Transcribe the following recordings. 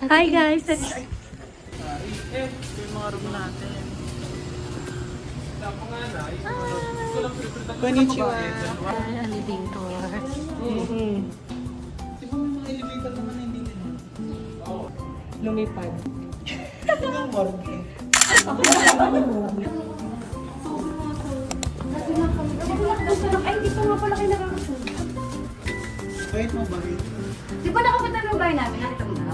Hi guys! Yung mga room natin. Konnichiwa. Elevator. Di ba may mga elevator naman na hindi din? Lumipad. Hanggang morgue. Ay, di pa nga pala kayo nakakasunod. Wait mo ba? Di ba nakapunta ng lugar namin? Nakita mo na?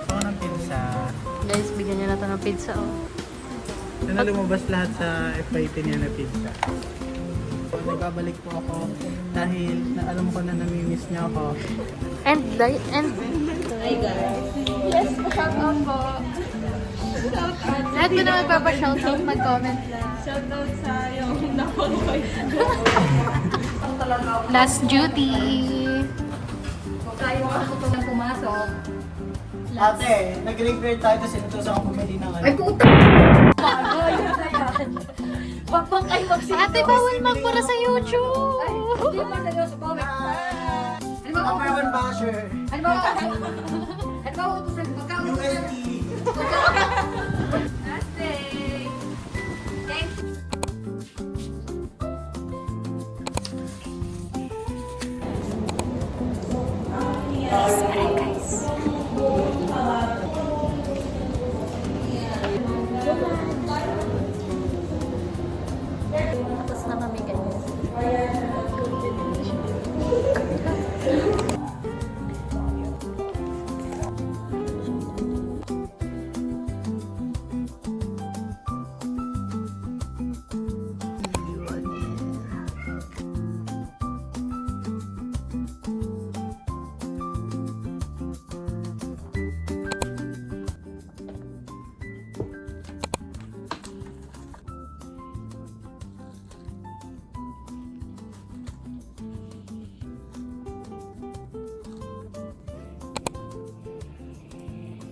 Ako ng pizza. Guys, bigyan niya na ito ng pizza. Oh. Sana lumabas lahat sa FYP niya na pizza. Nagbabalik po ako dahil alam ko na namimiss niyo ako. And Yes, shout out po. lahat ko na magpapa-shoutout, mag-comment lang. Shout out sa yung nakonoy. Last duty. Kung kaya mo ako na pumasok. Ate, nag-graveyard tayo kasi inutusan akong bumili ng ano. Ay, puta! Ay, wag bang kayo magsin. Ate, bawal magpura sa YouTube. Ay, hindi pa seryoso po. Ano ba Number one basher. Ano ba Ano ba utusan ko? ULT. Last day. Thanks. Tapos na kami guys.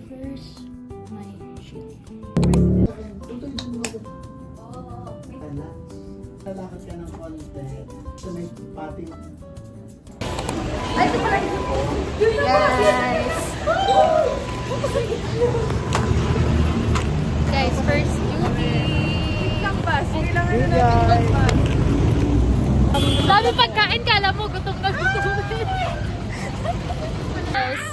First, my shit. Lalakad ka ng konti. So may pating. Ay, ito pala yun. Guys! Guys, first duty! Hey guys! Sabi pagkain, kala mo gutom na gutom. Guys.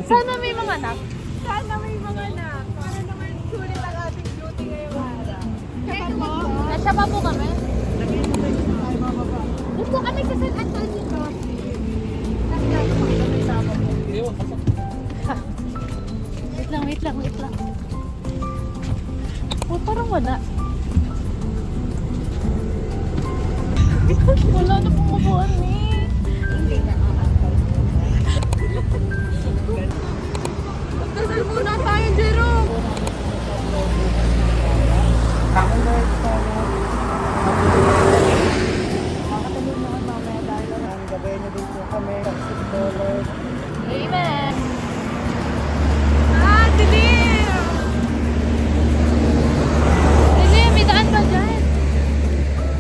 Sana may mga anak. Sana may mga anak. Para naman sulit ang ating duty ngayong araw. Nasya pa po kami. Upo kami sa San Antonio. Wait lang. Oh, parang wala. Wala na pumubuan eh. Hindi na makakal. Magdasal muna tayo, Jerome! Ako na ito. Makatulog naman mamaya dahil Ang gabi niyo din po kami. $6. Amen. Ah, dilim! Lili, may daan ba dyan?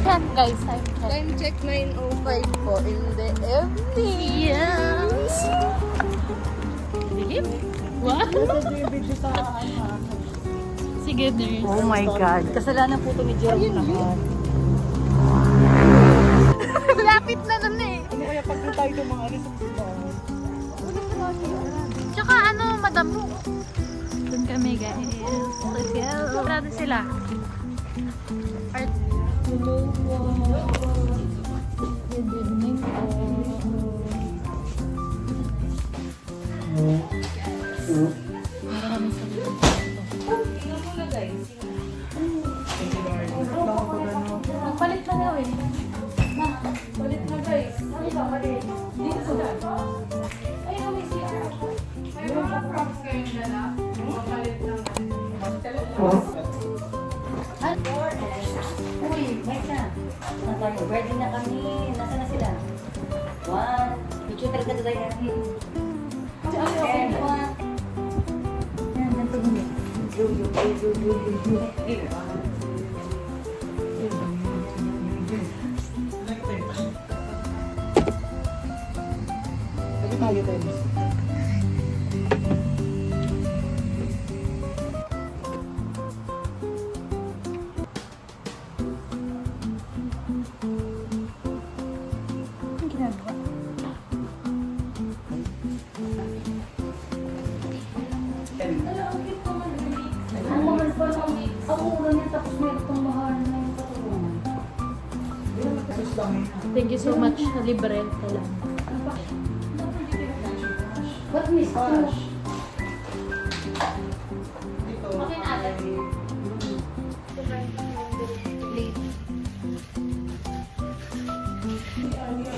Yan guys, time check. Time check 9:05 po in the evening. Yes. Dilim? Wow. Sige, nurse. Oh my God. Kasalanan po ito ni Jerome naman. Lapit na nun eh. Ano kaya pag tayo ng mga alis sa simbahan? Tsaka ano, madam mo. Doon kami guys. Let's go. Sarado sila. Art. Good evening po. Maraming salamat. Thank you, Lord. Baka pag ano, Nagpalit na daw eh. Ma, palit na guys. Ano ba, palit? Dito sa daan. Ay, may CR. May mga props kayong dala. Palit ng Uy, wait na. Saan tayo? Ready na kami. Nasaan na sila? One. Picture talaga tayo. And one. Yan, ganito mo. lagi tayo tayo. Ang ginagawa? Ang mahal pa lang. Ang mura niya tapos may itong mahal na yung katulungan. Thank you so much. Libre ka lang. What miss?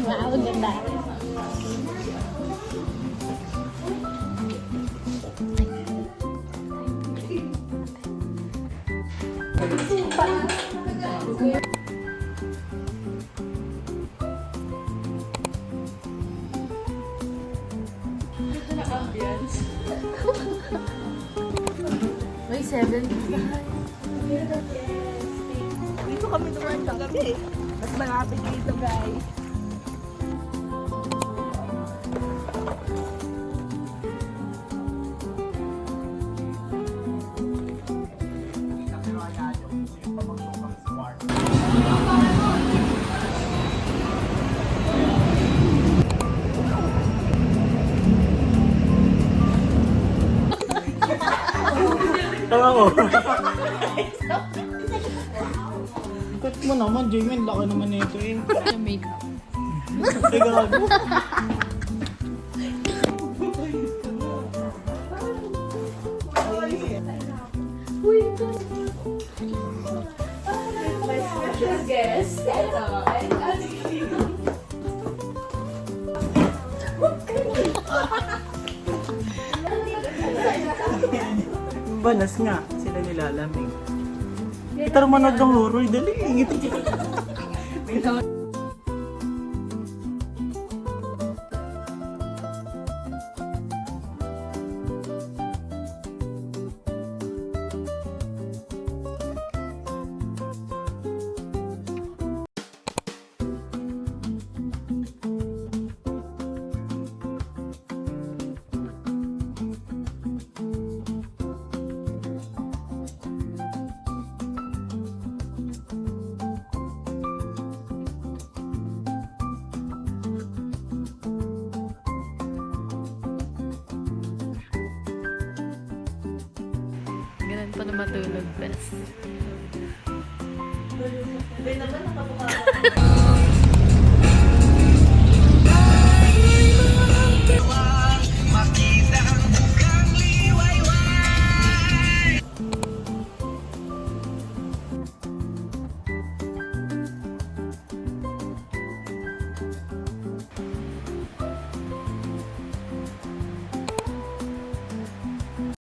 Wow, ganda. May 7. Dito kami dumaan kagabi. Mas malapit dito, guys. Tawa ko. Cut mo naman, Jamie. Laki naman nito eh. Makeup. Ay, gago. Banas nga, sila nilalamig. Kita manood ng horror, dali. Ganun pa na matulog, best.